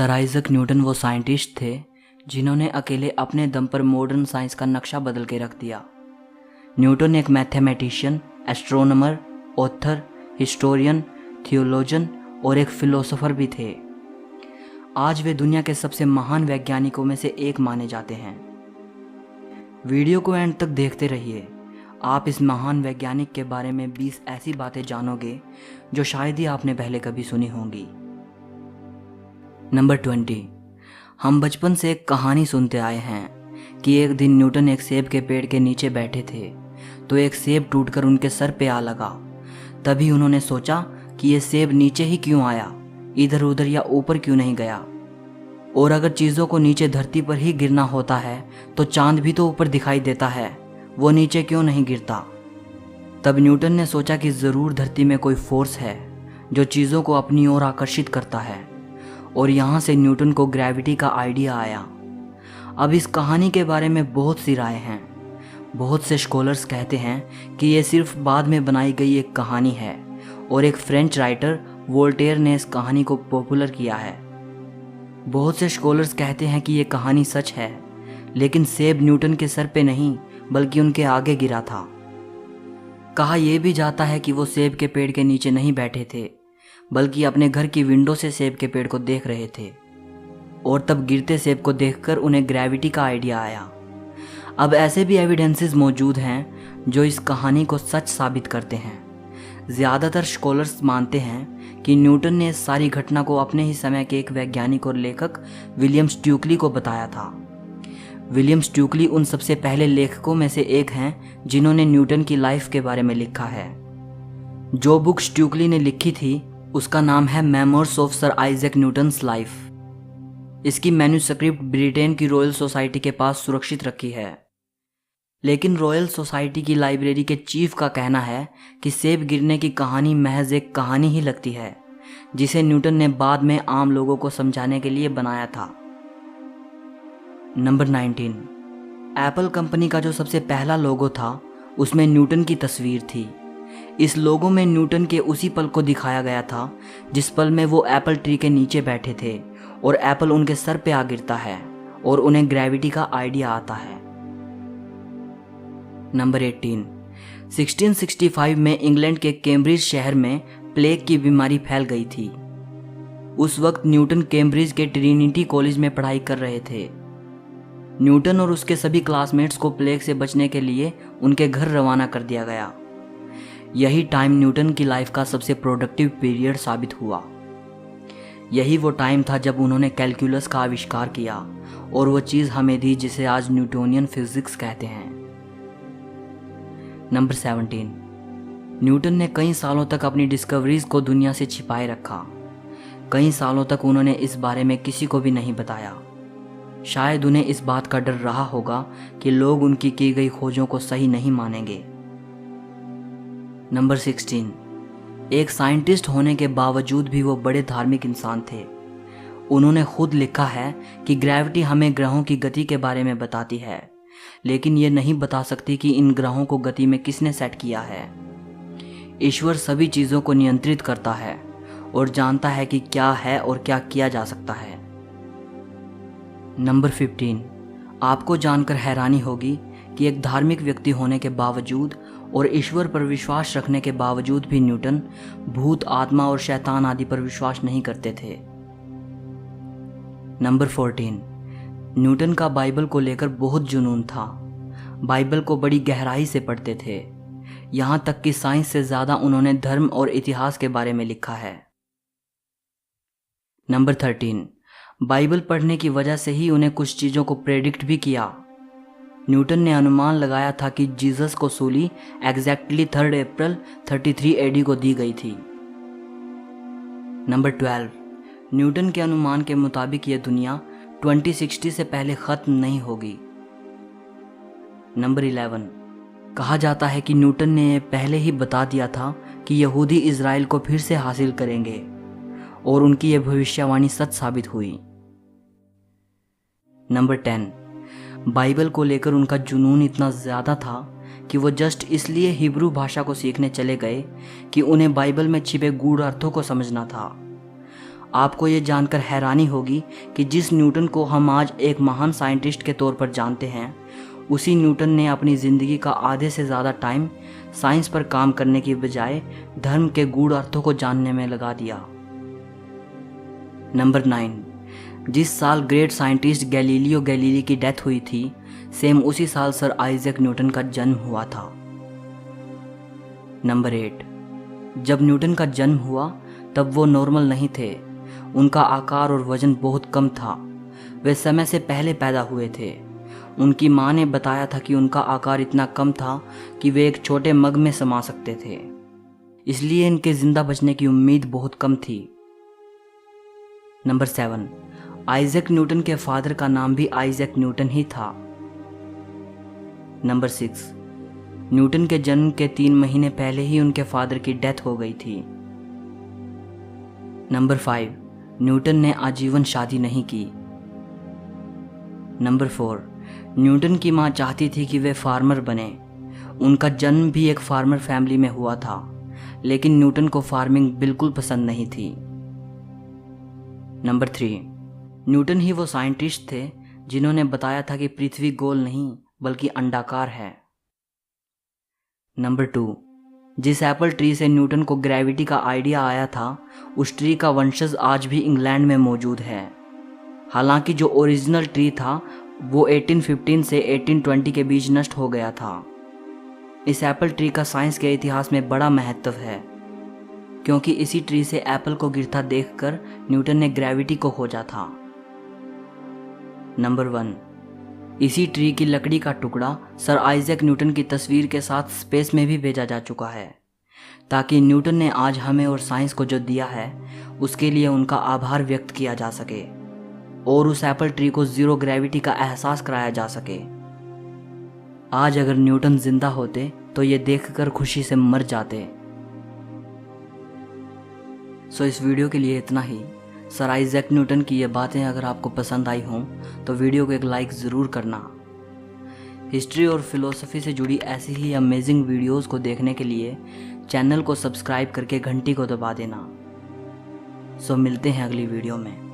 Sir Isaac Newton वो scientist थे जिन्होंने अकेले अपने दम पर मॉडर्न साइंस का नक्शा बदल के रख दिया। न्यूटन एक मैथमेटिशियन, एस्ट्रोनॉमर, ऑथर, हिस्टोरियन, थियोलॉजन और एक फिलोसोफर भी थे। आज वे दुनिया के सबसे महान वैज्ञानिकों में से एक माने जाते हैं। वीडियो को एंड तक देखते रहिए। आप इस महान वैज्ञानिक के बारे में 20 ऐसी बातें जानोगे जो शायद ही आपने पहले कभी सुनी होंगी। नंबर 20। हम बचपन से एक कहानी सुनते आए हैं कि एक दिन न्यूटन एक सेब के पेड़ के नीचे बैठे थे तो एक सेब टूटकर उनके सर पे आ लगा। तभी उन्होंने सोचा कि ये सेब नीचे ही क्यों आया, इधर उधर या ऊपर क्यों नहीं गया, और अगर चीज़ों को नीचे धरती पर ही गिरना होता है तो चांद भी तो ऊपर दिखाई देता है, वो नीचे क्यों नहीं गिरता। तब न्यूटन ने सोचा कि ज़रूर धरती में कोई फोर्स है जो चीज़ों को अपनी ओर आकर्षित करता है, और यहाँ से न्यूटन को ग्रेविटी का आइडिया आया। अब इस कहानी के बारे में बहुत सी राय हैं। बहुत से स्कॉलर्स कहते हैं कि ये सिर्फ बाद में बनाई गई एक कहानी है और एक फ्रेंच राइटर वोल्टेयर ने इस कहानी को पॉपुलर किया है। बहुत से स्कॉलर्स कहते हैं कि ये कहानी सच है, लेकिन सेब न्यूटन के सर पे नहीं बल्कि उनके आगे गिरा था। कहा यह भी जाता है कि वो सेब के पेड़ के नीचे नहीं बैठे थे बल्कि अपने घर की विंडो से सेब के पेड़ को देख रहे थे, और तब गिरते सेब को देखकर उन्हें ग्रेविटी का आइडिया आया। अब ऐसे भी एविडेंसेस मौजूद हैं जो इस कहानी को सच साबित करते हैं। ज़्यादातर स्कॉलर्स मानते हैं कि न्यूटन ने इस सारी घटना को अपने ही समय के एक वैज्ञानिक और लेखक विलियम स्टुकली को बताया था। विलियम स्टुकली उन सबसे पहले लेखकों में से एक हैं जिन्होंने न्यूटन की लाइफ के बारे में लिखा है। जो बुक स्टुकली ने लिखी थी उसका नाम है memoirs of sir Isaac Newton's life. इसकी मैन्युस्क्रिप्ट ब्रिटेन की रॉयल सोसाइटी के पास सुरक्षित रखी है, लेकिन रॉयल सोसाइटी की लाइब्रेरी के चीफ का कहना है कि सेब गिरने की कहानी महज एक कहानी ही लगती है जिसे न्यूटन ने बाद में आम लोगों को समझाने के लिए बनाया था। नंबर 19। एप्पल कंपनी का जो सबसे पहला लोगो था उसमें न्यूटन की तस्वीर थी। इस लोगो में न्यूटन के उसी पल को दिखाया गया था जिस पल में वो एप्पल ट्री के नीचे बैठे थे और एप्पल उनके सर पे आ गिरता है और उन्हें ग्रेविटी का आइडिया आता है। नंबर 18। 1665 में इंग्लैंड के कैम्ब्रिज शहर में प्लेग की बीमारी फैल गई थी। उस वक्त न्यूटन कैम्ब्रिज के ट्रिनिटी कॉलेज में पढ़ाई कर रहे थे। न्यूटन और उसके सभी क्लासमेट्स को प्लेग से बचने के लिए उनके घर रवाना कर दिया गया। यही टाइम न्यूटन की लाइफ का सबसे प्रोडक्टिव पीरियड साबित हुआ। यही वो टाइम था जब उन्होंने कैलकुलस का आविष्कार किया और वो चीज़ हमें दी जिसे आज न्यूटोनियन फिजिक्स कहते हैं। नंबर 17। न्यूटन ने कई सालों तक अपनी डिस्कवरीज को दुनिया से छिपाए रखा। कई सालों तक उन्होंने इस बारे में किसी को भी नहीं बताया। शायद उन्हें इस बात का डर रहा होगा कि लोग उनकी की गई खोजों को सही नहीं मानेंगे। नंबर 16। एक साइंटिस्ट होने के बावजूद भी वो बड़े धार्मिक इंसान थे। उन्होंने खुद लिखा है कि ग्रेविटी हमें ग्रहों की गति के बारे में बताती है, लेकिन ये नहीं बता सकती कि इन ग्रहों को गति में किसने सेट किया है। ईश्वर सभी चीज़ों को नियंत्रित करता है और जानता है कि क्या है और क्या किया जा सकता है। नंबर 15। आपको जानकर हैरानी होगी कि एक धार्मिक व्यक्ति होने के बावजूद और ईश्वर पर विश्वास रखने के बावजूद भी न्यूटन भूत, आत्मा और शैतान आदि पर विश्वास नहीं करते थे। नंबर 14। न्यूटन का बाइबल को लेकर बहुत जुनून था। बाइबल को बड़ी गहराई से पढ़ते थे, यहाँ तक कि साइंस से ज़्यादा उन्होंने धर्म और इतिहास के बारे में लिखा है। नंबर 13। बाइबल पढ़ने की वजह से ही उन्हें कुछ चीज़ों को प्रेडिक्ट भी किया। न्यूटन ने अनुमान लगाया था कि जीसस को सूली एग्जैक्टली 3 अप्रैल 33 AD को दी गई थी। नंबर 12। न्यूटन के अनुमान के मुताबिक यह दुनिया 2060 से पहले ख़त्म नहीं होगी। नंबर 11। कहा जाता है कि न्यूटन ने पहले ही बता दिया था कि यहूदी इज़राइल को फिर से हासिल करेंगे, और उनकी यह भविष्यवाणी सच साबित हुई। नंबर 10। बाइबल को लेकर उनका जुनून इतना ज़्यादा था कि वो जस्ट इसलिए हिब्रू भाषा को सीखने चले गए कि उन्हें बाइबल में छिपे गूढ़ अर्थों को समझना था। आपको ये जानकर हैरानी होगी कि जिस न्यूटन को हम आज एक महान साइंटिस्ट के तौर पर जानते हैं, उसी न्यूटन ने अपनी ज़िंदगी का आधे से ज़्यादा टाइम साइंस पर काम करने की बजाय धर्म के गूढ़ अर्थों को जानने में लगा दिया। नंबर 9, जिस साल ग्रेट साइंटिस्ट गैलीलियो गैलीली की डेथ हुई थी, सेम उसी साल सर आइजैक न्यूटन का जन्म हुआ था। नंबर 8, जब न्यूटन का जन्म हुआ तब वो नॉर्मल नहीं थे। उनका आकार और वजन बहुत कम था। वे समय से पहले पैदा हुए थे। उनकी माँ ने बताया था कि उनका आकार इतना कम था कि वे एक छोटे मग में समा सकते थे, इसलिए इनके जिंदा बचने की उम्मीद बहुत कम थी। नंबर 7, आइजैक न्यूटन के फादर का नाम भी आइजैक न्यूटन ही था। नंबर 6, न्यूटन के जन्म के 3 महीने पहले ही उनके फादर की डेथ हो गई थी। नंबर 5, न्यूटन ने आजीवन शादी नहीं की। नंबर 4, न्यूटन की माँ चाहती थी कि वे फार्मर बने। उनका जन्म भी एक फार्मर फैमिली में हुआ था, लेकिन न्यूटन को फार्मिंग बिल्कुल पसंद नहीं थी। नंबर 3, न्यूटन ही वो साइंटिस्ट थे जिन्होंने बताया था कि पृथ्वी गोल नहीं बल्कि अंडाकार है। नंबर 2, जिस एप्पल ट्री से न्यूटन को ग्रेविटी का आइडिया आया था, उस ट्री का वंशज आज भी इंग्लैंड में मौजूद है। हालांकि जो ओरिजिनल ट्री था वो 1815 से 1820 के बीच नष्ट हो गया था। इस एप्पल ट्री का साइंस के इतिहास में बड़ा महत्व है, क्योंकि इसी ट्री से एप्पल को गिरता देखकर न्यूटन ने ग्रेविटी को खोजा था। नंबर 1, इसी ट्री की लकड़ी का टुकड़ा सर आइजैक न्यूटन की तस्वीर के साथ स्पेस में भी भेजा जा चुका है, ताकि न्यूटन ने आज हमें और साइंस को जो दिया है उसके लिए उनका आभार व्यक्त किया जा सके और उस एप्पल ट्री को जीरो ग्रेविटी का एहसास कराया जा सके। आज अगर न्यूटन जिंदा होते तो ये देखकर खुशी से मर जाते। सो इस वीडियो के लिए इतना ही। सर आइजैक न्यूटन की ये बातें अगर आपको पसंद आई हों तो वीडियो को एक लाइक ज़रूर करना। हिस्ट्री और फिलोसफी से जुड़ी ऐसी ही अमेजिंग वीडियोस को देखने के लिए चैनल को सब्सक्राइब करके घंटी को दबा देना। सो मिलते हैं अगली वीडियो में।